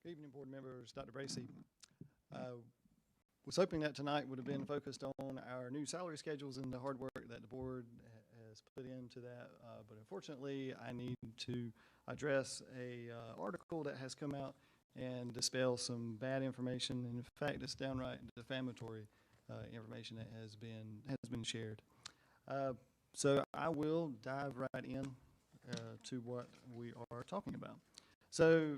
Good evening, board members. Dr. Bracy. Was hoping that tonight would have been focused on our new salary schedules and the hard work that the board has put into that. But unfortunately, I need to address a article that has come out and dispel some bad information. And in fact, it's downright defamatory information that has been shared. So I will dive right in to what we are talking about. So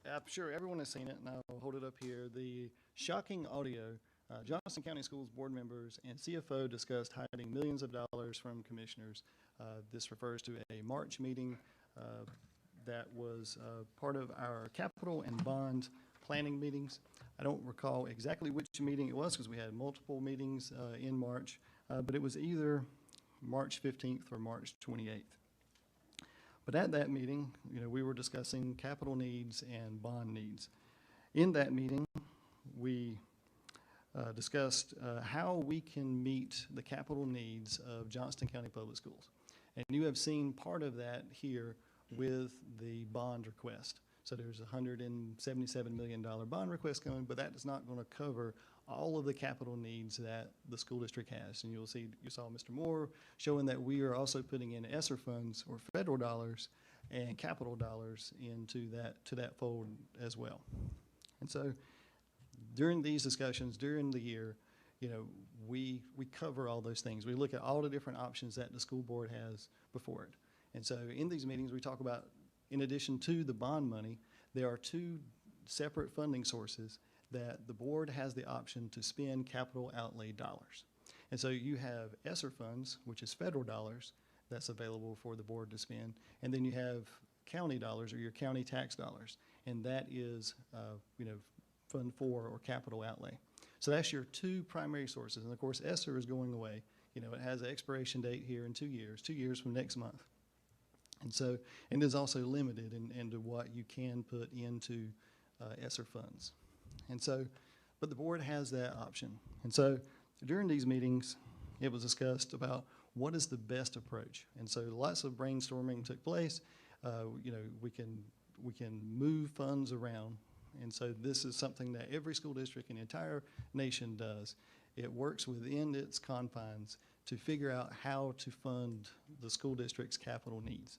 I'm sure everyone has seen it, and I'll hold it up here. The shocking audio, Johnston County Schools board members and CFO discussed hiding millions of dollars from commissioners. This refers to a March meeting that was part of our capital and bond planning meetings. I don't recall exactly which meeting it was because we had multiple meetings in March, but it was either March 15th or March 28th. But at that meeting, we were discussing capital needs and bond needs. In that meeting, we discussed how we can meet the capital needs of Johnston County Public Schools. And you have seen part of that here with the bond request. So there's a $177 million bond request coming, but that is not going to cover all of the capital needs that the school district has. And you saw Mr. Moore showing that we are also putting in ESSER funds or federal dollars and capital dollars into that fold as well. And so during these discussions, during the year, we cover all those things. We look at all the different options that the school board has before it. And so in these meetings, we talk about, in addition to the bond money, there are two separate funding sources that the board has the option to spend capital outlay dollars. And so you have ESSER funds, which is federal dollars that's available for the board to spend, and then you have county dollars or your county tax dollars, and that is Fund 4 or capital outlay. So that's your two primary sources, and of course ESSER is going away. It has an expiration date here in 2 years from next month. And so, and is also limited into what you can put into ESSER funds. And so, but the board has that option. And so during these meetings, it was discussed about what is the best approach. And so lots of brainstorming took place. We can move funds around. And so this is something that every school district in the entire nation does. It works within its confines to figure out how to fund the school district's capital needs.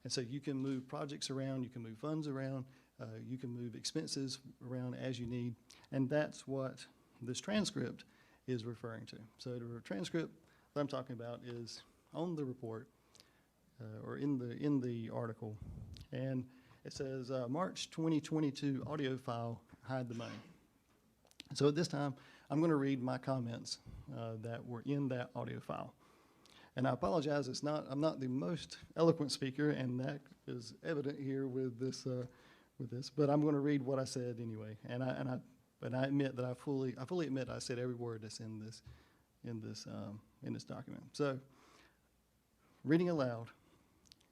And so you can move projects around, you can move funds around, you can move expenses around as you need, and that's what this transcript is referring to. So the transcript that I'm talking about is on the report, or in the article, and it says March 2022 audio file, hide the money. So at this time, I'm going to read my comments that were in that audio file. And I apologize, I'm not the most eloquent speaker, and that is evident here with this, but I'm going to read what I said anyway. And I admit that I fully admit I said every word that's in this document. So, reading aloud.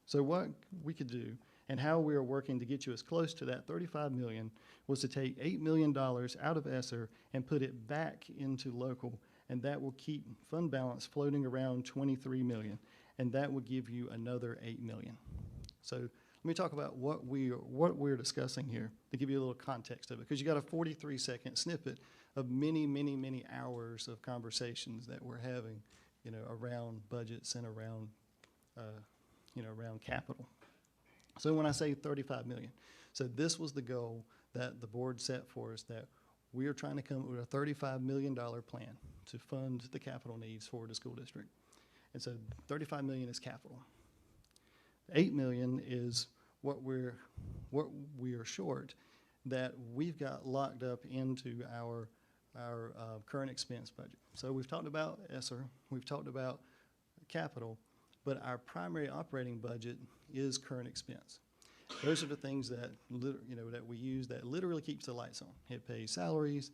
So what we could do and how we are working to get you as close to that $35 million was to take $8 million out of ESSER and put it back into local, and that will keep fund balance floating around $23 million, and that will give you another $8 million. So let me talk about what we're discussing here to give you a little context of it, because you got a 43-second snippet of many, many, many hours of conversations that we're having, around budgets and around, around capital. So when I say $35 million, so this was the goal that the board set for us, that we are trying to come up with a $35 million plan to fund the capital needs for the school district. And so $35 million is capital. $8 million is what we are short that we've got locked up into our current expense budget. So we've talked about ESSER, we've talked about capital, but our primary operating budget is current expense. Those are the things that that we use that literally keeps the lights on. It pays salaries.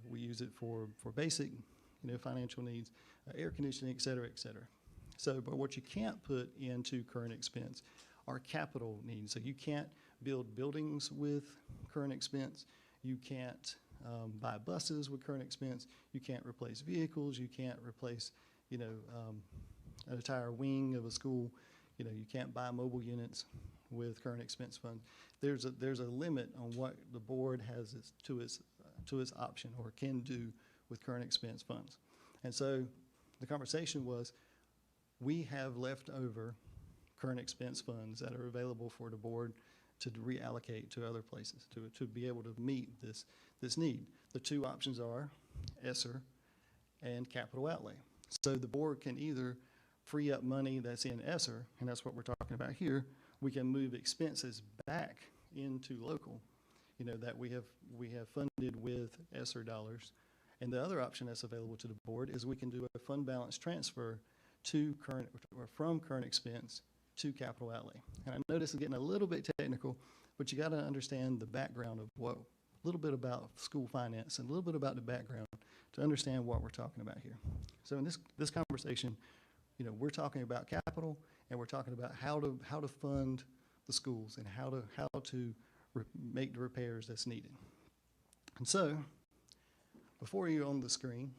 We use it for basic financial needs, air conditioning, et cetera, et cetera. So, but what you can't put into current expense are capital needs. So you can't build buildings with current expense. You can't buy buses with current expense. You can't replace vehicles. You can't replace an entire wing of a school. You can't buy mobile units with current expense funds. There's a limit on what the board has to its option or can do with current expense funds. And so the conversation was, we have left over current expense funds that are available for the board to reallocate to other places to be able to meet this need. The two options are ESSER and capital outlay. So the board can either free up money that's in ESSER, and that's what we're talking about here. We can move expenses back into local, that we have funded with ESSER dollars. And the other option that's available to the board is we can do a fund balance transfer to current, or from current expense to capital outlay. And I know this is getting a little bit technical, but you got to understand the background of a little bit about school finance and a little bit about the background to understand what we're talking about here. So in this conversation, we're talking about capital, and we're talking about how to fund the schools and how to make the repairs that's needed. And so, before you on the screen,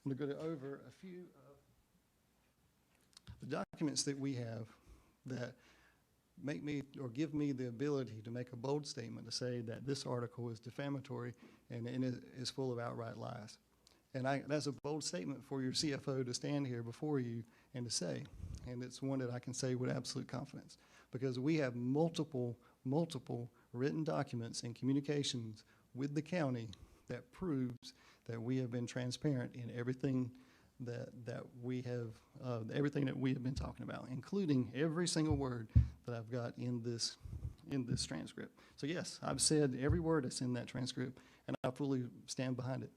I'm going to go over a few of the documents that we have that make me or give me the ability to make a bold statement to say that this article is defamatory and it is full of outright lies. And that's a bold statement for your CFO to stand here before you and to say. And it's one that I can say with absolute confidence, because we have multiple written documents and communications with the county that proves that we have been transparent in everything that we have been talking about, including every single word that I've got in this transcript. So yes, I've said every word that's in that transcript, and I fully stand behind it.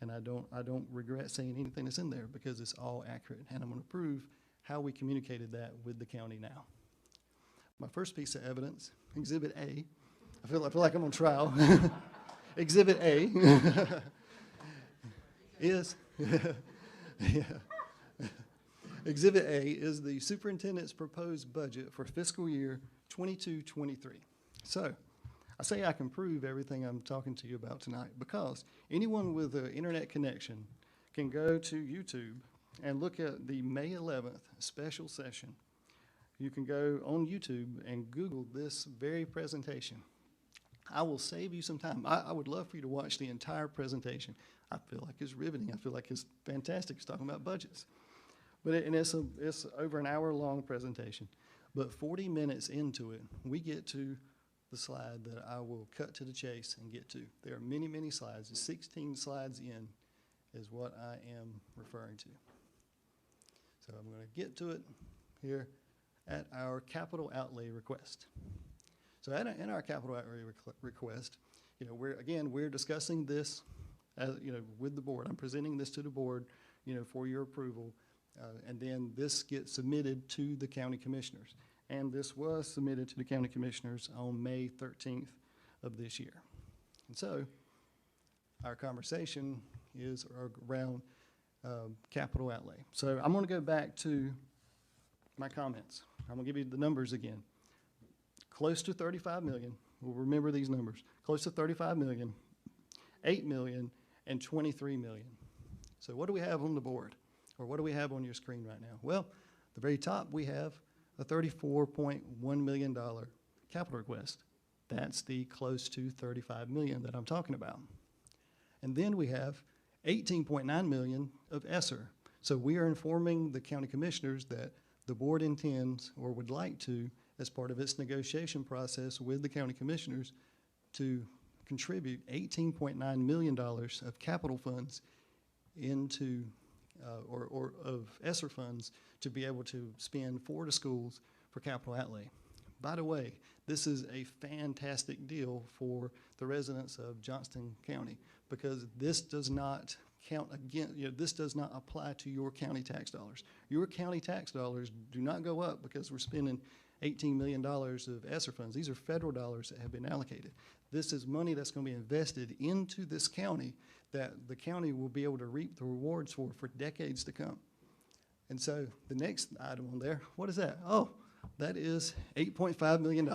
And I don't regret saying anything that's in there, because it's all accurate. And I'm going to prove how we communicated that with the county now. My first piece of evidence, Exhibit A. I feel like I'm on trial. Exhibit A is Exhibit A is the superintendent's proposed budget for fiscal year 22-23. So I say I can prove everything I'm talking to you about tonight, because anyone with an internet connection can go to YouTube and look at the May 11th special session. You can go on YouTube and Google this very presentation. I will save you some time. I would love for you to watch the entire presentation. I feel like it's riveting. I feel like it's fantastic. It's talking about budgets. But it's over an hour-long presentation. But 40 minutes into it, we get to the slide that I will cut to the chase and get to. There are many, many slides. The 16 slides in is what I am referring to. So I'm going to get to it here at our capital outlay request. So in our capital outlay request, we're discussing this with the board. I'm presenting this to the board, for your approval, and then this gets submitted to the county commissioners. And this was submitted to the county commissioners on May 13th of this year. And so our conversation is around capital outlay. So I'm going to go back to my comments. I'm going to give you the numbers again. Close to 35 million. We'll remember these numbers. Close to 35 million, 8 million, and 23 million. So what do we have on the board? Or what do we have on your screen right now? Well, at the very top, we have a $34.1 million capital request. That's the close to 35 million that I'm talking about. And then we have 18.9 million of ESSER. So we are informing the county commissioners that the board intends or would like to, as part of its negotiation process with the county commissioners, to contribute $18.9 million of capital funds into or of ESSER funds to be able to spend for the schools for capital outlay. By the way, this is a fantastic deal for the residents of Johnston County, because this does not count again, this does not apply to your county tax dollars. Your county tax dollars do not go up because we're spending $18 million of ESSER funds. These are federal dollars that have been allocated. This is money that's going to be invested into this county that the county will be able to reap the rewards for decades to come. And so the next item on there, what is that? Oh, that is $8.5 million.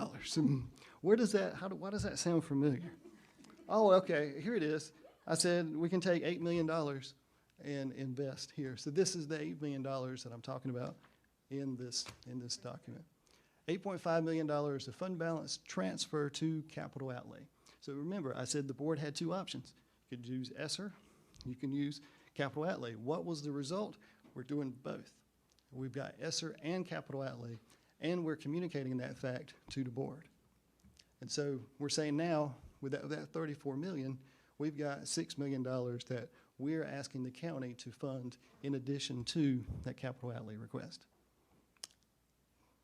Where does that, why does that sound familiar? Oh, okay, here it is. I said we can take $8 million and invest here. So this is the $8 million that I'm talking about in this document. $8.5 million of fund balance transfer to capital outlay. So remember, I said the board had two options. You could use ESSER, you can use capital outlay. What was the result? We're doing both. We've got ESSER and capital outlay, and we're communicating that fact to the board. And so we're saying now, with that $34 million, we've got $6 million that we're asking the county to fund in addition to that capital outlay request.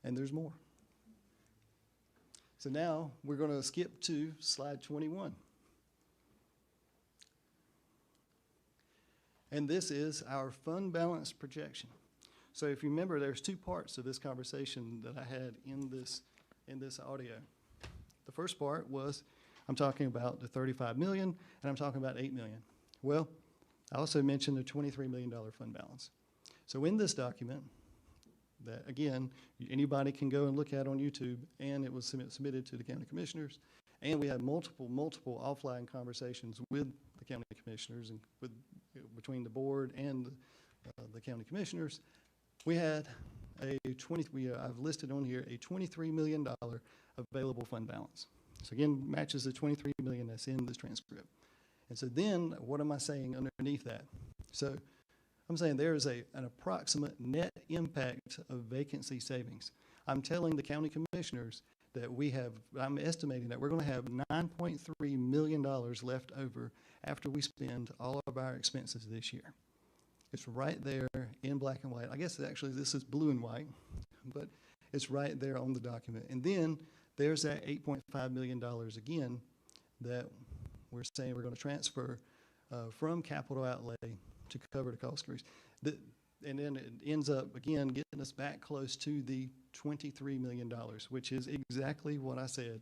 And there's more. So now we're going to skip to slide 21. And this is our fund balance projection. So if you remember, there's two parts of this conversation that I had in this audio. The first part was I'm talking about the $35 million, and I'm talking about $8 million. Well, I also mentioned the $23 million fund balance. So in this document, that again, anybody can go and look at on YouTube, and it was submitted to the county commissioners, and we had multiple offline conversations with the county commissioners and between the board and the county commissioners. We had I've listed on here a $23 million available fund balance. So again, matches the $23 million that's in this transcript. And so then, what am I saying underneath that? So I'm saying there is an approximate net impact of vacancy savings. I'm telling the county commissioners that I'm estimating that we're going to have $9.3 million left over after we spend all of our expenses this year. It's right there in black and white. I guess actually this is blue and white, but it's right there on the document. And then there's that $8.5 million again that we're saying we're going to transfer from capital outlay to cover the cost increase. And then it ends up, again, getting us back close to the $23 million, which is exactly what I said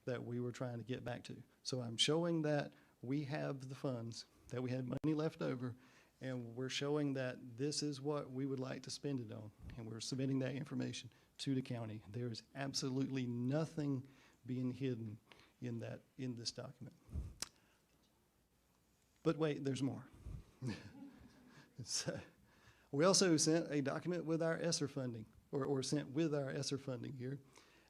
that we were trying to get back to. So I'm showing that we have the funds, that we had money left over, and we're showing that this is what we would like to spend it on, and we're submitting that information to the county. There is absolutely nothing being hidden in this document. But wait, there's more. We also sent a document with our ESSER funding, or sent with our ESSER funding here,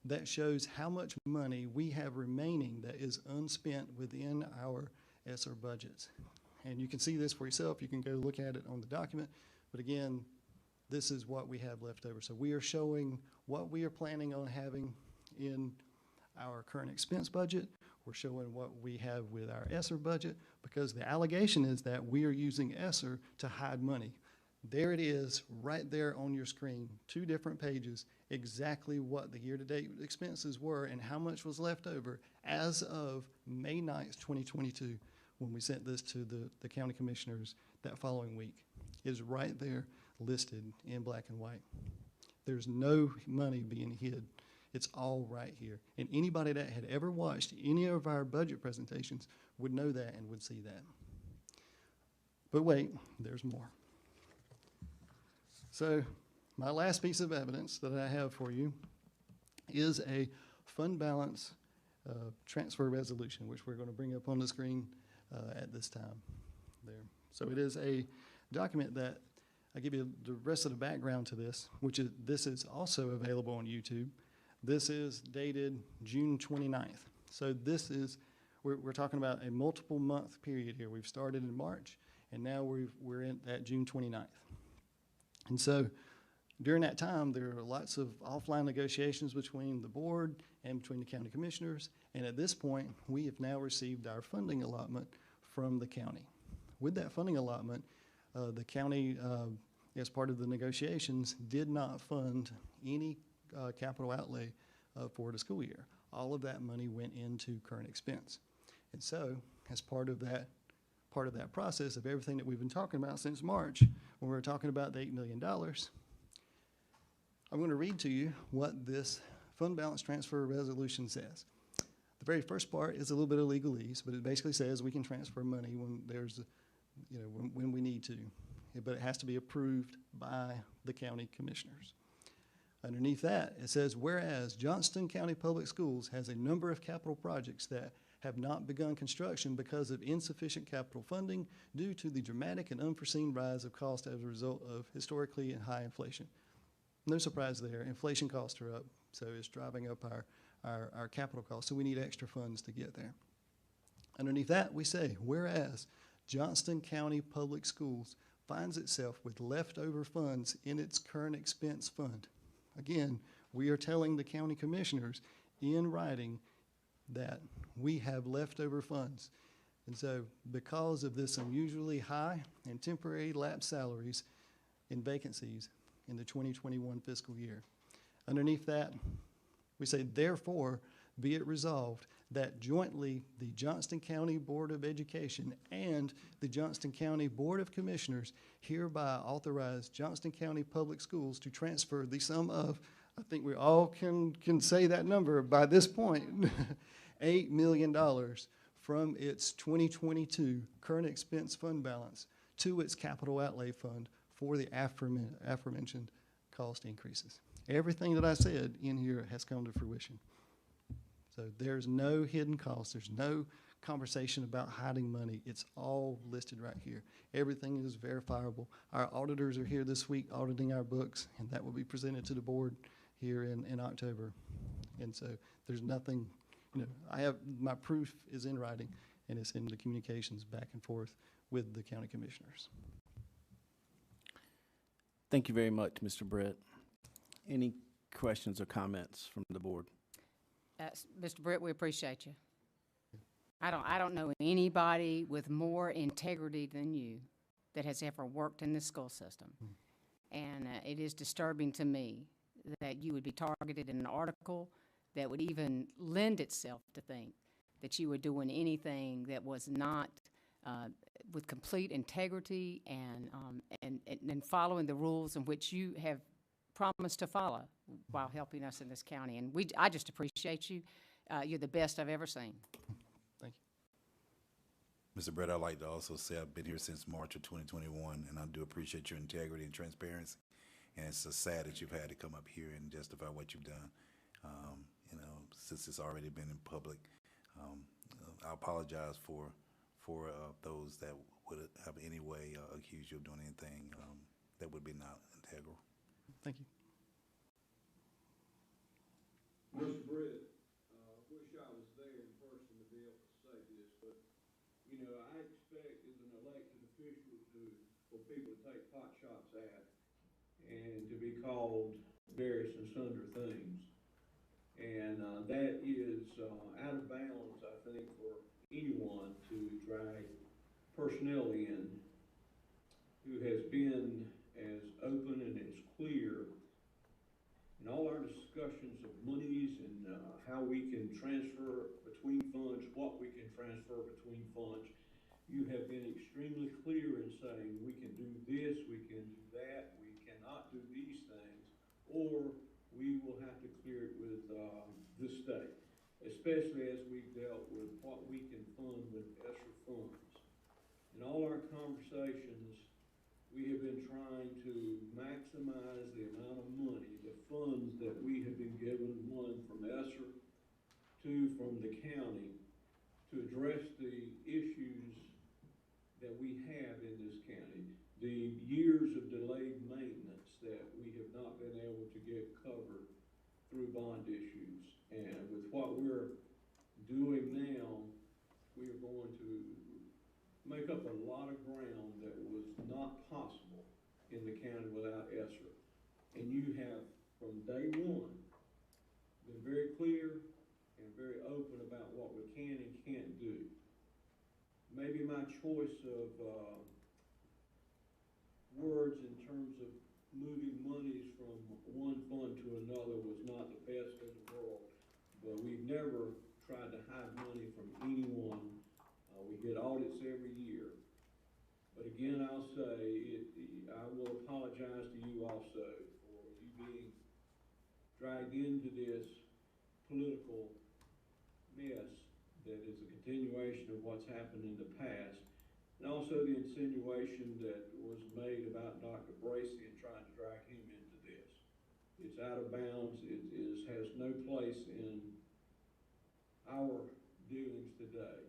that shows how much money we have remaining that is unspent within our ESSER budgets. And you can see this for yourself. You can go look at it on the document. But again, this is what we have left over. So we are showing what we are planning on having in our current expense budget. We're showing what we have with our ESSER budget, because the allegation is that we are using ESSER to hide money. There it is, right there on your screen, 2 different pages, exactly what the year-to-date expenses were and how much was left over as of May 9th, 2022, when we sent this to the county commissioners that following week. It is right there listed in black and white. There's no money being hid. It's all right here. And anybody that had ever watched any of our budget presentations would know that and would see that. But wait, there's more. So my last piece of evidence that I have for you is a fund balance transfer resolution, which we're going to bring up on the screen at this time there. So it is a document that I give you the rest of the background to this, which is this is also available on YouTube. This is dated June 29th. So this is, we're talking about a multiple month period here. We've started in March, and now we're in at June 29th. And so during that time, there are lots of offline negotiations between the board and between the county commissioners. And at this point, we have now received our funding allotment from the county. With that funding allotment, the county, as part of the negotiations, did not fund any capital outlay for the school year. All of that money went into current expense. And so, as part of that process of everything that we've been talking about since March, when we were talking about the $8 million, I'm going to read to you what this fund balance transfer resolution says. The very first part is a little bit of legalese, but it basically says we can transfer money when there's, when we need to, but it has to be approved by the county commissioners. Underneath that, it says, whereas Johnston County Public Schools has a number of capital projects that have not begun construction because of insufficient capital funding due to the dramatic and unforeseen rise of cost as a result of historically high inflation. no surprise there. Inflation costs are up, so it's driving up our capital costs, so we need extra funds to get there. Underneath that, we say, whereas Johnston County Public Schools finds itself with leftover funds in its current expense fund. Again, we are telling the county commissioners in writing that we have leftover funds. And so because of this unusually high and temporary lapse salaries and vacancies in the 2021 fiscal year. Underneath that, we say, therefore, be it resolved that jointly the Johnston County Board of Education and the Johnston County Board of Commissioners hereby authorize Johnston County Public Schools to transfer the sum of, I think we all can say that number by this point, $8 million from its 2022 current expense fund balance to its capital outlay fund for the aforementioned cost increases. Everything that I said in here has come to fruition. So there's no hidden cost. There's no conversation about hiding money. It's all listed right here. Everything is verifiable. Our auditors are here this week auditing our books, and that will be presented to the board here in October. And so there's nothing, I have, my proof is in writing, and it's in the communications back and forth with the county commissioners. Thank you very much, Mr. Brett. Any questions or comments from the board? Mr. Brett, we appreciate you. I don't know anybody with more integrity than you that has ever worked in the school system. And it is disturbing to me that you would be targeted in an article that would even lend itself to think that you were doing anything that was not with complete integrity and following the rules in which you have promised to follow while helping us in this county. And I just appreciate you. You're the best I've ever seen. Thank you. Mr. Brett, I'd like to also say I've been here since March of 2021, and I do appreciate your integrity and transparency. And it's so sad that you've had to come up here and justify what you've done, since it's already been in public. I apologize for those that would have any way accused you of doing anything that would be not integral. Thank you. Mr. Brett, wish I was there in person to be able to say this, but, I expect as an elected official for people to take pot shots at and to be called various and sundry things. And that is out of bounds, I think, for anyone to drag personnel in who has been as open and as clear in all our discussions of monies and how we can transfer between funds, what we can transfer between funds. You have been extremely clear in saying we can do this, we can do that, we cannot do these things, or we will have to clear it with the state, especially as we've dealt with what we can fund with ESSER funds. In all our conversations, we have been trying to maximize the amount of money, the funds that we have been given, one from ESSER, two from the county, to address the issues that we have in this county, the years of delayed maintenance that we have not been able to get covered through bond issues. And with what we're doing now, we are going to make up a lot of ground that was not possible in the county without ESSER. And you have, from day one, been very clear and very open about what we can and can't do. Maybe my choice of words in terms of moving monies from one fund to another was not the best in the world, but we've never tried to hide money from anyone. We get audits every year. But again, I'll say, I will apologize to you also for you being dragged into this political mess that is a continuation of what's happened in the past. And also the insinuation that was made about Dr. Bracey and trying to drag him into this. It's out of bounds. It has no place in our dealings today.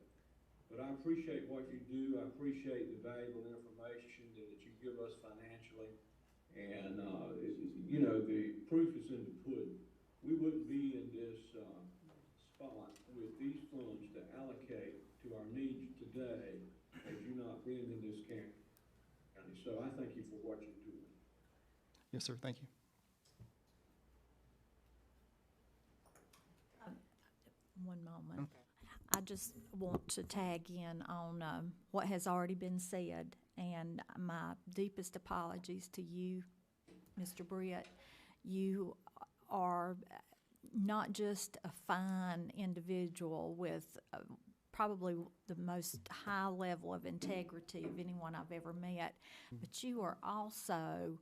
But I appreciate what you do. I appreciate the valuable information that you give us financially. And, you know, the proof is in the pudding. We wouldn't be in this, spot with these funds to allocate to our needs today had you not been in this county. So I thank you for what you're doing. Yes, sir, thank you. One moment. I just want to tag in on what has already been said, and my deepest apologies to you, Mr. Britt. You are not just a fine individual with probably the most high level of integrity of anyone I've ever met, but you are also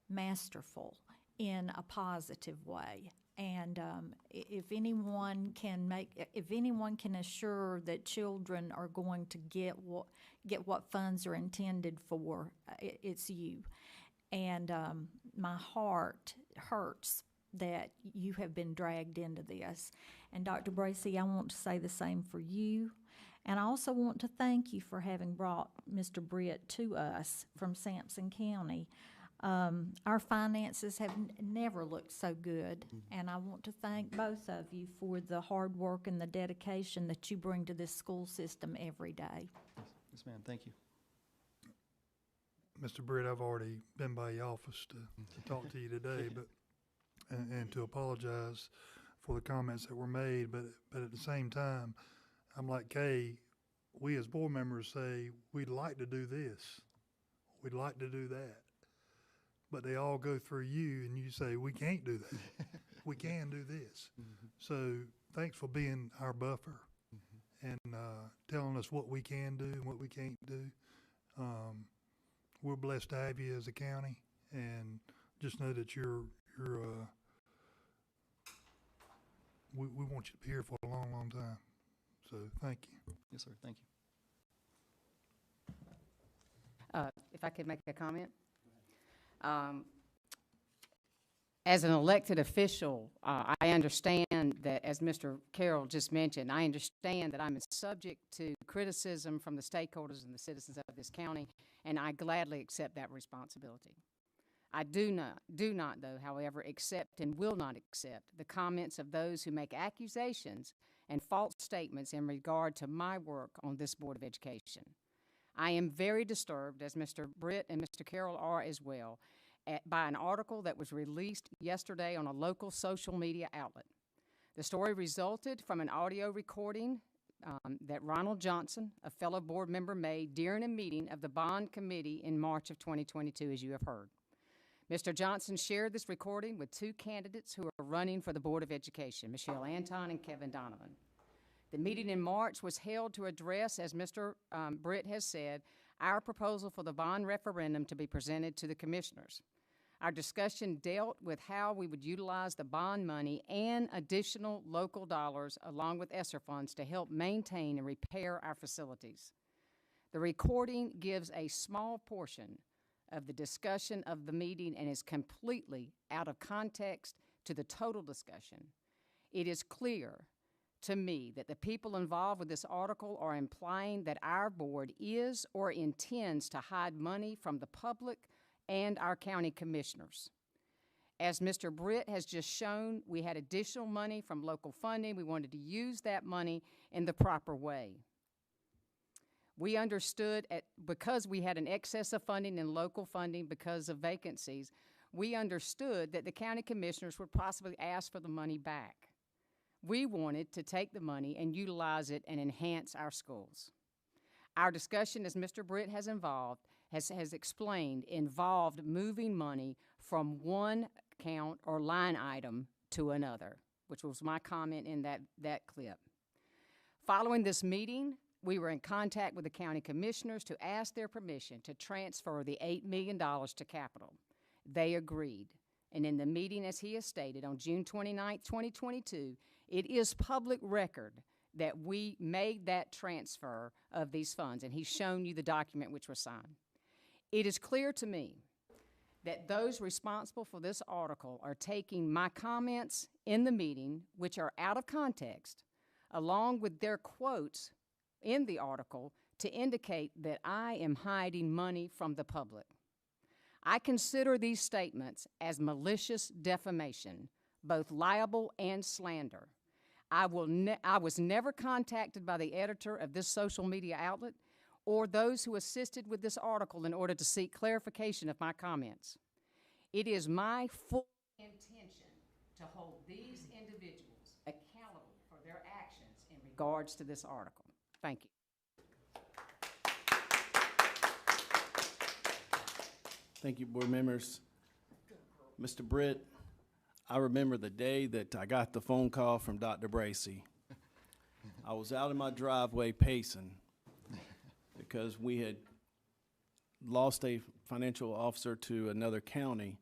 masterful in a positive way. And if anyone can assure that children are going to get what funds are intended for, it's you. And my heart hurts that you have been dragged into this. And Dr. Bracy, I want to say the same for you. And I also want to thank you for having brought Mr. Britt to us from Sampson County. Our finances have never looked so good, and I want to thank both of you for the hard work and the dedication that you bring to this school system every day. Yes, ma'am, thank you. Mr. Britt, I've already been by your office to talk to you today, but and to apologize for the comments that were made, but at the same time, I'm like Kay, we as board members say, we'd like to do this, we'd like to do that, but they all go through you, and you say, we can't do that. We can do this. So thanks for being our buffer and telling us what we can do and what we can't do. We're blessed to have you as a county, and just know that we want you to be here for a long, long time. So thank you. Yes, sir, thank you. If I could make a comment? As an elected official, I understand that, as Mr. Carroll just mentioned, I understand that I'm subject to criticism from the stakeholders and the citizens of this county, and I gladly accept that responsibility. I do not, though, however, accept and will not accept the comments of those who make accusations and false statements in regard to my work on this Board of Education. I am very disturbed, as Mr. Britt and Mr. Carroll are as well, by an article that was released yesterday on a local social media outlet. The story resulted from an audio recording that Ronald Johnston, a fellow board member, made during a meeting of the Bond Committee in March of 2022, as you have heard. Mr. Johnston shared this recording with two candidates who are running for the Board of Education, Michelle Anton and Kevin Donovan. The meeting in March was held to address, as Mr. Britt has said, our proposal for the bond referendum to be presented to the commissioners. Our discussion dealt with how we would utilize the bond money and additional local dollars along with ESSER funds to help maintain and repair our facilities. The recording gives a small portion of the discussion of the meeting and is completely out of context to the total discussion. It is clear to me that the people involved with this article are implying that our board is or intends to hide money from the public and our county commissioners. As Mr. Britt has just shown, we had additional money from local funding. We wanted to use that money in the proper way. We understood, because we had an excess of funding and local funding because of vacancies, we understood that the county commissioners would possibly ask for the money back. We wanted to take the money and utilize it and enhance our schools. Our discussion, as Mr. Britt has explained, involved moving money from one account or line item to another, which was my comment in that clip. Following this meeting, we were in contact with the county commissioners to ask their permission to transfer the $8 million to capital. They agreed. And in the meeting, as he has stated, on June 29, 2022, it is public record that we made that transfer of these funds, and he's shown you the document which was signed. It is clear to me that those responsible for this article are taking my comments in the meeting, which are out of context, along with their quotes in the article to indicate that I am hiding money from the public. I consider these statements as malicious defamation, both libel and slander. I was never contacted by the editor of this social media outlet or those who assisted with this article in order to seek clarification of my comments. It is my full intention to hold these individuals accountable for their actions in regards to this article. Thank you. Thank you, board members. Mr. Britt, I remember the day that I got the phone call from Dr. Bracy. I was out in my driveway pacing because we had lost a financial officer to another county.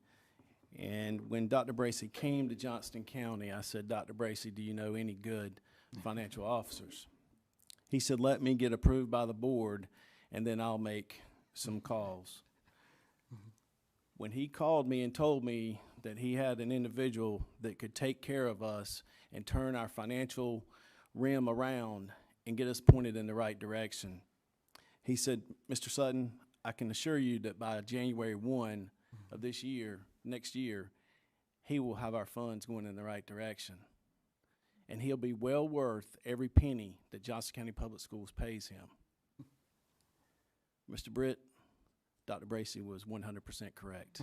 And when Dr. Bracy came to Johnston County, I said, Dr. Bracy, do you know any good financial officers? He said, let me get approved by the board, and then I'll make some calls. When he called me and told me that he had an individual that could take care of us and turn our financial rim around and get us pointed in the right direction, he said, Mr. Sutton, I can assure you that by January 1 of this year, next year, he will have our funds going in the right direction. And he'll be well worth every penny that Johnston County Public Schools pays him. Mr. Britt, Dr. Bracy was 100% correct.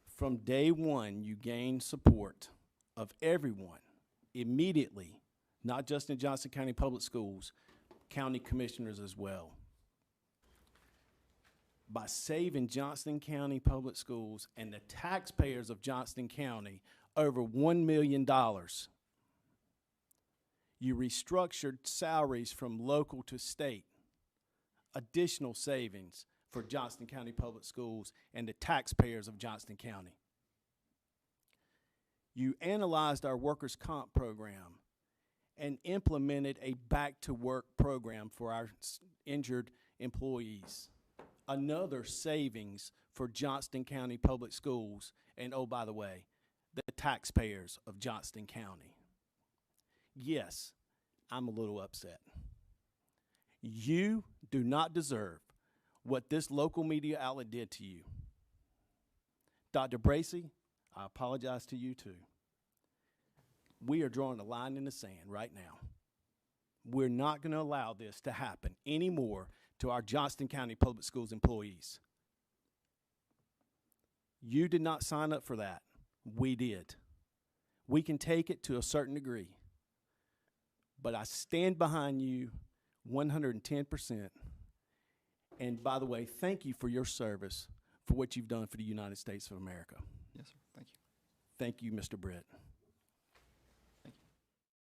From day one, you gained support of everyone immediately, not just in Johnston County Public Schools, county commissioners as well. By saving Johnston County Public Schools and the taxpayers of Johnston County over $1 million, you restructured salaries from local to state, additional savings for Johnston County Public Schools and the taxpayers of Johnston County. You analyzed our workers' comp program and implemented a back-to-work program for our injured employees. Another savings for Johnston County Public Schools and, oh, by the way, the taxpayers of Johnston County. Yes, I'm a little upset. You do not deserve what this local media outlet did to you. Dr. Bracy, I apologize to you too. We are drawing a line in the sand right now. We're not going to allow this to happen anymore to our Johnston County Public Schools employees. You did not sign up for that. We did. We can take it to a certain degree. But I stand behind you 110%. And by the way, thank you for your service, for what you've done for the United States of America. Yes, sir. Thank you. Thank you, Mr. Britt.